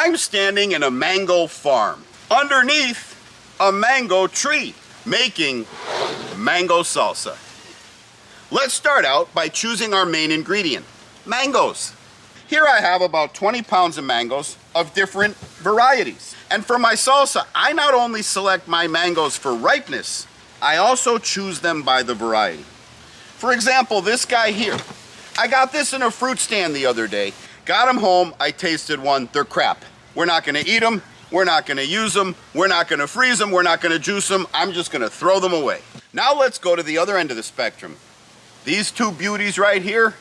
I'm standing in a mango farm, underneath a mango tree, making mango salsa. Let's start out by choosing our main ingredient, mangoes. Here I have about 20 pounds of mangoes of different varieties. And for my salsa, I not only select my mangoes for ripeness, I also choose them by the variety. For example, this guy here. I got this in a fruit stand the other day. Got them home, I tasted one, they're crap. We're not gonna eat them, we're not gonna use them, we're not gonna freeze them, we're not gonna juice them, I'm just gonna throw them away. Now let's go to the other end of the spectrum. These two beauties right here,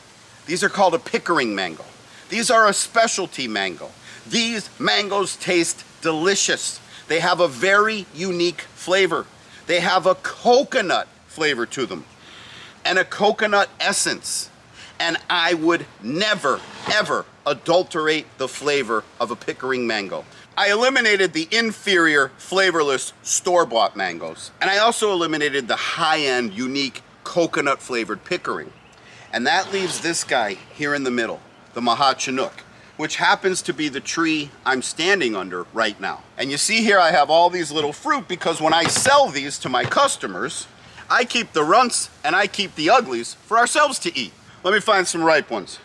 these are called a Pickering mango. These are a specialty mango. These mangoes taste delicious. They have a very unique flavor. They have a coconut flavor to them and a coconut essence. And I would never, ever adulterate the flavor of a Pickering mango. I eliminated the inferior, flavorless, store-bought mangoes. And I also eliminated the high-end, unique, coconut-flavored Pickering. And that leaves this guy here in the middle, the Maha Chinook, which happens to be the tree I'm standing under right now. And you see here I have all these little fruit because when I sell these to my customers, I keep the runts and I keep the uglies for ourselves to eat. Let me find some ripe ones.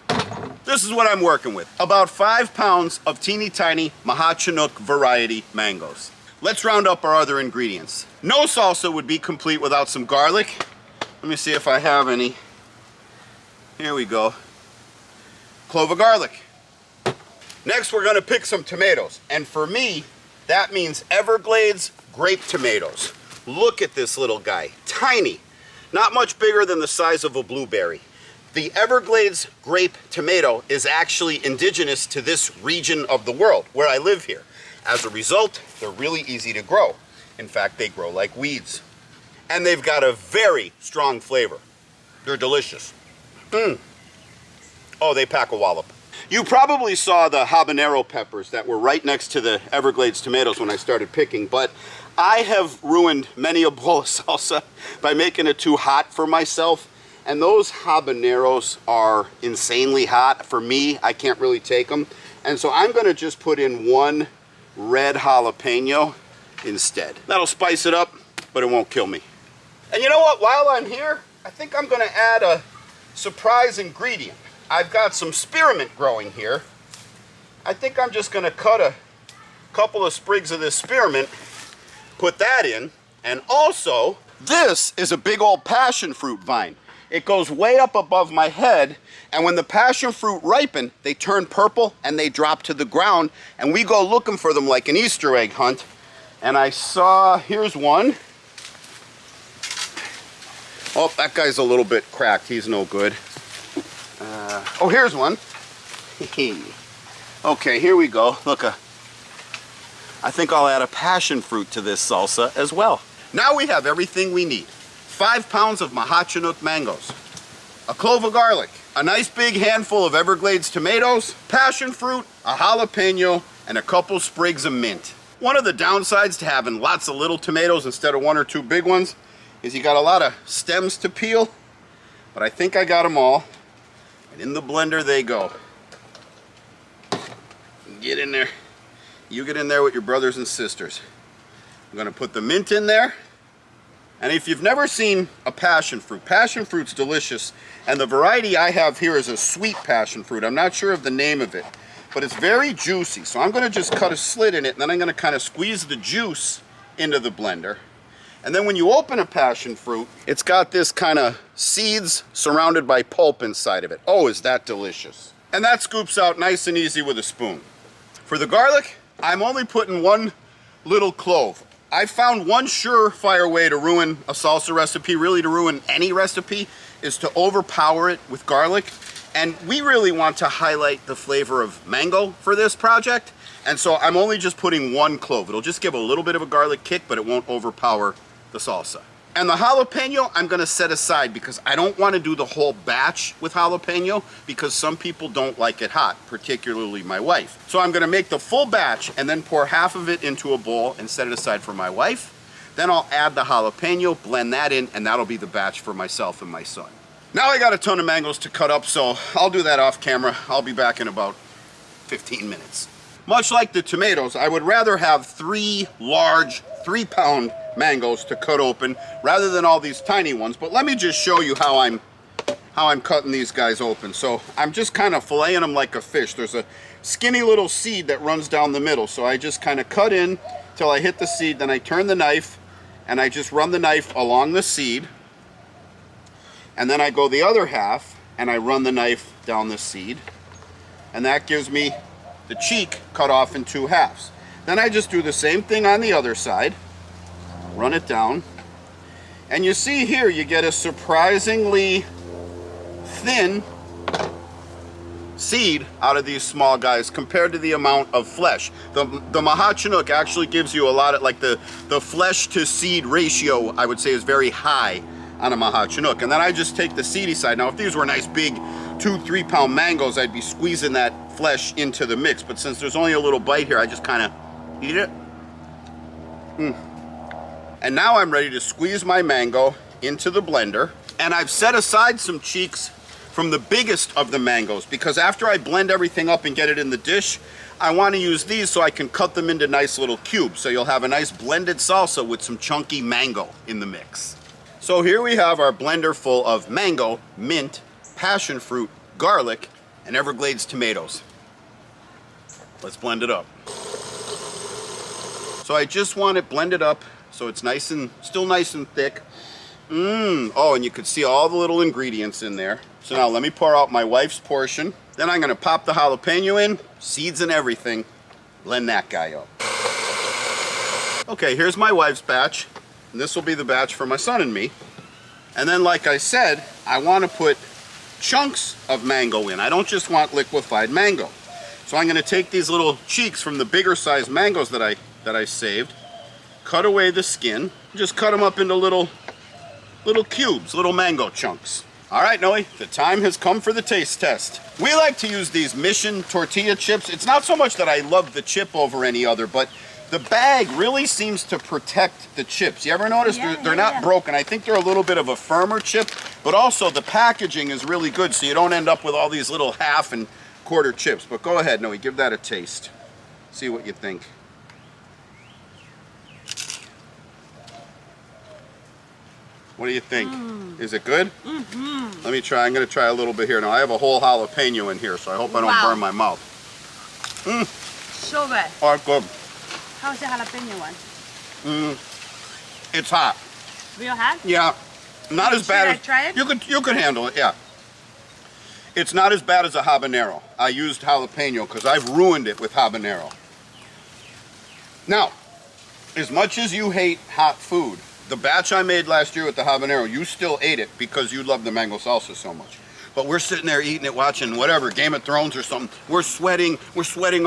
This is what I'm working with. About 5 pounds of teeny tiny Maha Chinook variety mangoes. Let's round up our other ingredients. No salsa would be complete without some garlic. Let me see if I have any. Here we go. Clove of garlic. Next we're gonna pick some tomatoes. And for me, that means Everglades grape tomatoes. Look at this little guy, tiny. Not much bigger than the size of a blueberry. The Everglades grape tomato is actually indigenous to this region of the world where I live here. As a result, they're really easy to grow. In fact, they grow like weeds. And they've got a very strong flavor. They're delicious. Oh, they pack a wallop. You probably saw the habanero peppers that were right next to the Everglades tomatoes when I started picking, but I have ruined many a bowl of salsa by making it too hot for myself. And those habaneros are insanely hot. For me, I can't really take them. And so I'm gonna just put in one red jalapeno instead. That'll spice it up, but it won't kill me. And you know what, while I'm here, I think I'm gonna add a surprise ingredient. I've got some spearmint growing here. I think I'm just gonna cut a couple of sprigs of this spearmint, put that in, and also, this is a big old passion fruit vine. It goes way up above my head, and when the passion fruit ripen, they turn purple and they drop to the ground, and we go looking for them like an Easter egg hunt. And I saw, here's one. Oh, that guy's a little bit cracked. He's no good. Oh, here's one. Okay, here we go. Look, I think I'll add a passion fruit to this salsa as well. Now we have everything we need. 5 pounds of Maha Chinook mangoes, a clove of garlic, a nice big handful of Everglades tomatoes, passion fruit, a jalapeno, and a couple sprigs of mint. One of the downsides to having lots of little tomatoes instead of 1 or 2 big ones is you got a lot of stems to peel, but I think I got them all. And in the blender they go. Get in there. You get in there with your brothers and sisters. I'm gonna put the mint in there. And if you've never seen a passion fruit's delicious. And the variety I have here is a sweet passion fruit. I'm not sure of the name of it, but it's very juicy. So I'm gonna just cut a slit in it, and then I'm gonna kind of squeeze the juice into the blender. And then when you open a passion fruit, it's got this kind of seeds surrounded by pulp inside of it. Oh, is that delicious. And that scoops out nice and easy with a spoon. For the garlic, I'm only putting 1 little clove. I found one surefire way to ruin a salsa recipe, really to ruin any recipe, is to overpower it with garlic. And we really want to highlight the flavor of mango for this project. And so I'm only just putting 1 clove. It'll just give a little bit of a garlic kick, but it won't overpower the salsa. And the jalapeno I'm gonna set aside because I don't want to do the whole batch with jalapeno because some people don't like it hot, particularly my wife. So I'm gonna make the full batch and then pour half of it into a bowl and set it aside for my wife. Then I'll add the jalapeno, blend that in, and that'll be the batch for myself and my son. Now I got a ton of mangoes to cut up, so I'll do that off camera. I'll be back in about 15 minutes. much like the tomatoes, I would rather have 3 large 3-pound mangoes to cut open rather than all these tiny ones. But let me just show you how I'm cutting these guys open. So I'm just kind of filleting them like a fish. There's a skinny little seed that runs down the middle. So I just kind of cut in till I hit the seed, then I turn the knife and I just run the knife along the seed. And then I go the other half and I run the knife down the seed. And that gives me the cheek cut off in 2 halves. Then I just do the same thing on the other side. Run it down. And you see here, you get a surprisingly thin seed out of these small guys compared to the amount of flesh. The Maha Chinook actually gives you a lot of, like the flesh to seed ratio, I would say, is very high on a Maha Chinook. And then I just take the seedy side. Now if these were nice big 2-3 pound mangoes, I'd be squeezing that flesh into the mix, but since there's only a little bite here, I just kind of eat it. And now I'm ready to squeeze my mango into the blender, and I've set aside some cheeks from the biggest of the mangoes because after I blend everything up and get it in the dish, I want to use these so I can cut them into nice little cubes, so you'll have a nice blended salsa with some chunky mango in the mix. So here we have our blender full of mango, mint, passion fruit, garlic, and Everglades tomatoes. Let's blend it up. So I just want it blended up so it's nice and still nice and thick. Oh, and you could see all the little ingredients in there. So now let me pour out my wife's portion. Then I'm gonna pop the jalapeno in, seeds and everything. Blend that guy up. Okay, here's my wife's batch. And this will be the batch for my son and me. And then, like I said, I want to put chunks of mango in. I don't just want liquefied mango. So I'm going to take these little cheeks from the bigger size mangoes that I saved, cut away the skin, just cut them up into little cubes, little mango chunks. All right, Noe, the time has come for the taste test. We like to use these Mission tortilla chips. It's not so much that I love the chip over any other, but the bag really seems to protect the chips. You ever notice they're not broken? I think they're a little bit of a firmer chip, but also the packaging is really good so you don't end up with all these little half and quarter chips. But go ahead, Noe, give that a taste. See what you think. What do you think? Is it good? Mm-hmm. Let me try. I'm going to try a little bit here. Now, I have a whole jalapeno in here, so I hope I don't burn my mouth. So good. Oh, it's good. How's the jalapeno one? It's hot. Real hot? Yeah. Not as bad as... Should I try it? You could handle it, yeah. It's not as bad as a habanero. I used jalapeno because I've ruined it with habanero. Now, as much as you hate hot food, the batch I made last year with the habanero, you still ate it because you love the mango salsa so much. But we're sitting there eating it, watching whatever, Game of Thrones or something. We're sweating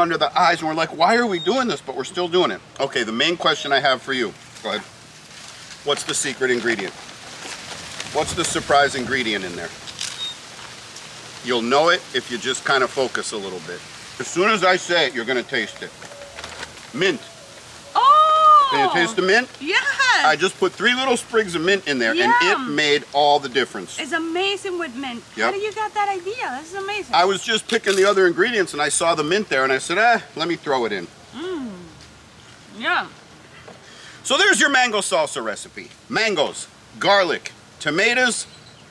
under the eyes, and we're like, why are we doing this? But we're still doing it. Okay, the main question I have for you, go ahead. What's the secret ingredient? What's the surprise ingredient in there? You'll know it if you just kind of focus a little bit. As soon as I say it, you're gonna taste it. Mint. Oh! Can you taste the mint? Yes! I just put 3 little sprigs of mint in there, and it made all the difference. It's amazing with mint. Yep. How do you got that idea? This is amazing. I was just picking the other ingredients, and I saw the mint there, and I said, let me throw it in. Yeah. So there's your mango salsa recipe. Mangoes, garlic, tomatoes.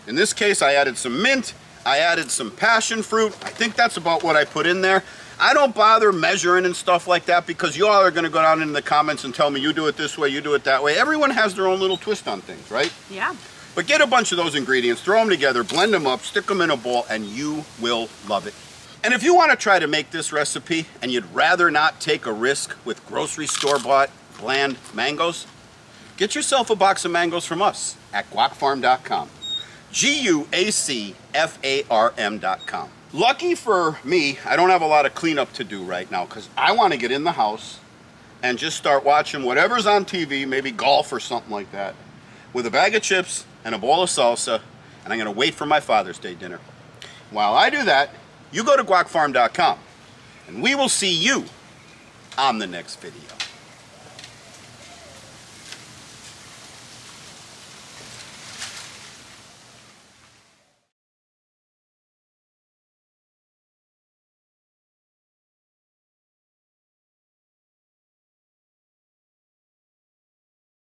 In this case, I added some mint. I added some passion fruit. I think that's about what I put in there. I don't bother measuring and stuff like that because you all are going to go down in the comments and tell me you do it this way, you do it that way. Everyone has their own little twist on things, right? Yeah. But get a bunch of those ingredients, throw them together, blend them up, stick them in a bowl, and you will love it. And if you want to try to make this recipe and you'd rather not take a risk with grocery store-bought bland mangoes, get yourself a box of mangoes from us at guacfarm.com. GUACFARM.com. Lucky for me, I don't have a lot of cleanup to do right now because I want to get in the house and just start watching whatever's on TV, maybe golf or something like that, with a bag of chips and a bowl of salsa, and I'm going to wait for my Father's Day dinner. While I do that, you go to guacfarm.com, and we will see you on the next video.